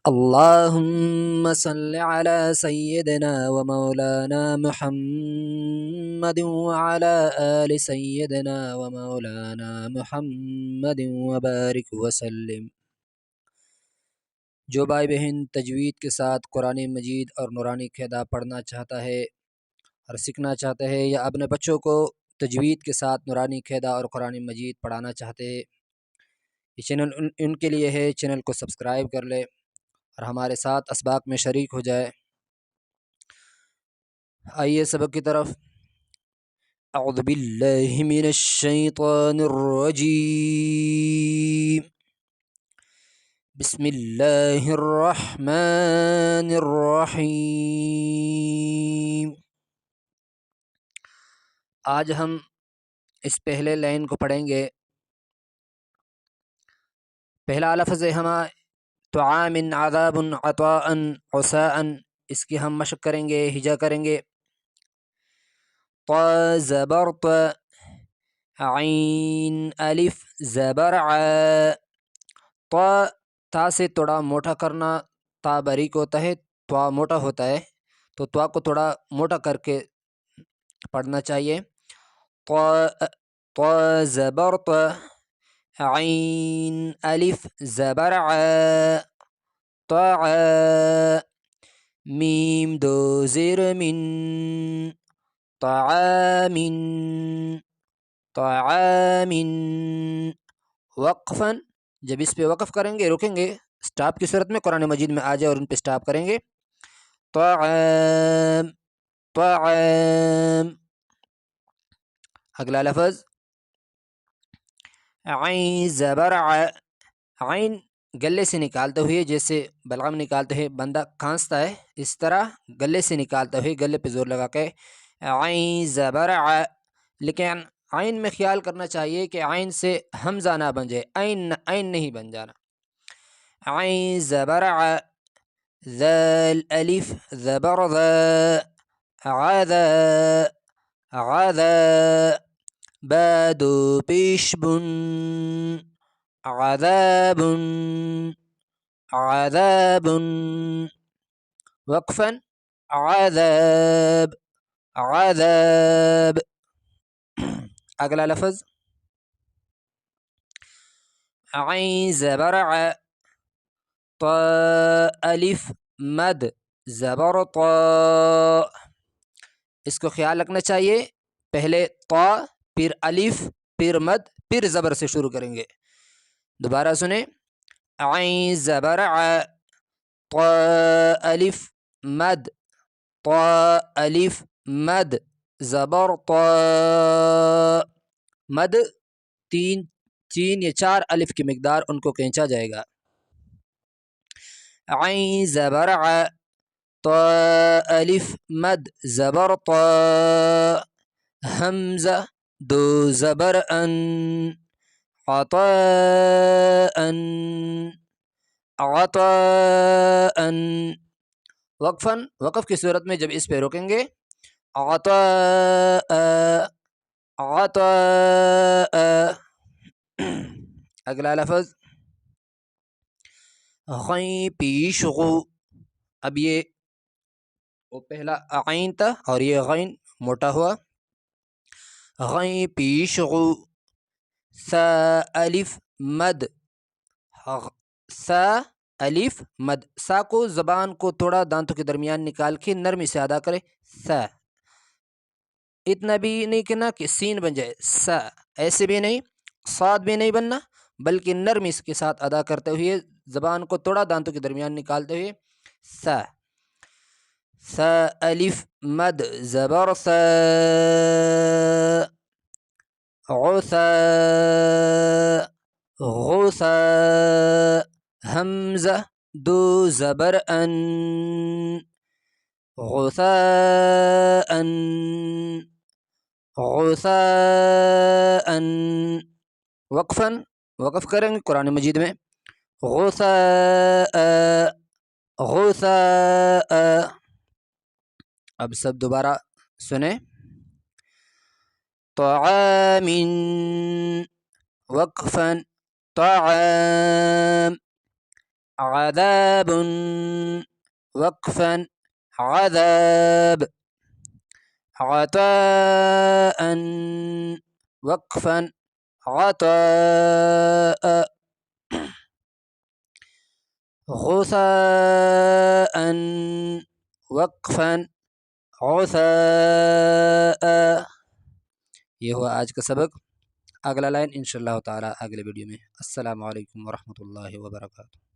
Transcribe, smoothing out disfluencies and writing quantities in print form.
اللهم صل على سيدنا ومولانا محمد وعلى آل سيدنا ومولانا محمد وبارك وسلم۔ جو بھائی بہن تجوید کے ساتھ قرآن مجید اور نورانی قاعدہ پڑھنا چاہتا ہے اور سیکھنا چاہتا ہے یا اپنے بچوں کو تجوید کے ساتھ نورانی قاعدہ اور قرآن مجید پڑھانا چاہتے ہیں، یہ چینل ان کے لیے ہے۔ چینل کو سبسکرائب کر لے اور ہمارے ساتھ اسباق میں شریک ہو جائے۔ آئیے سبق کی طرف۔ اعوذ باللہ من الشیطان الرجیم، بسم اللہ الرحمن الرحیم۔ آج ہم اس پہلے لائن کو پڑھیں گے۔ پہلا لفظ ہے ہمارا طعام عذاب عطاء عساء، اس کی ہم مشق کریں گے، ہجا کریں گے۔ طا زبر ط، عین الف زبر ع، تا سے تھوڑا موٹا کرنا، تا باریک ہوتا ہے، طا موٹا ہوتا ہے، تو طا کو تھوڑا موٹا کر کے پڑھنا چاہیے۔ طا زبر ط، عین الف زبر ع، طاع، میم دو زیر من، طعام، طعام۔ وقفاً، جب اس پہ وقف کریں گے، رکیں گے، سٹاپ کی صورت میں قرآن مجید میں آ جائے اور ان پہ سٹاپ کریں گے۔ طعام، طعام۔ اگلا لفظ عین زبر ع، عین گلے سے نکالتے ہوئے، جیسے بلغم نکالتے ہیں بندہ کھانستا ہے، اس طرح گلے سے نکالتے ہوئے، گلے پہ زور لگا کے عین زبر ع۔ لیکن عین میں خیال کرنا چاہیے کہ عین سے حمزہ نہ بن جائے، عین نہیں بن جانا۔ عین زبر ع، ذال الف زبر ذا، عذا، عذا، با دو پیش بن، عذاب، عذاب۔ وقفاً عذاب، عذاب۔ اگلا لفظ عین زبر ع، طا الف مد زبر طا، اس کو خیال رکھنا چاہیے، پہلے طا، پھر الف، پھر مد، پھر زبر سے شروع کریں گے۔ دوبارہ سنیں، عین زبر ع، طا الف مد، طا الف مد زبر طا، مد تین یا چار الف کی مقدار ان کو کھینچا جائے گا۔ عین زبر ع، طا الف مد زبر طا، حمزہ دو زبر ان، عطاء، عطاء۔ وقفاً، وقف کی صورت میں جب اس پہ روکیں گے، عطاء، عطاء۔ اگلا لفظ غین پیش غو، اب یہ وہ پہلا عین تھا اور یہ غین موٹا ہوا، غین پیش غو، سا الف مد، سا الف مد، سا کو زبان کو تھوڑا دانتوں کے درمیان نکال کے نرمی سے ادا کرے، سا، اتنا بھی نہیں کہنا کہ سین بن جائے، سا، ایسے بھی نہیں، صاد بھی نہیں بننا، بلکہ نرمی کے ساتھ ادا کرتے ہوئے، زبان کو تھوڑا دانتوں کے درمیان نکالتے ہوئے، سا، سا الف مد زبر سا، غسا، غسا، حمزہ دو زبر ان، غساء، غساء۔ وقفاً، وقف کریں گے قرآن مجید میں، غساء، غساء۔ اب سب دوبارہ سنیں، طعام، وقفاً، طعام، عذاب وقفا عذاب عطاء وقفا عطاء غثاء وقفا غثاء. یہ ہوا آج کا سبق. اگلا لائن انشاءاللہ تعالی اگلے ویڈیو میں. السلام علیکم ورحمۃ اللہ وبرکاتہ.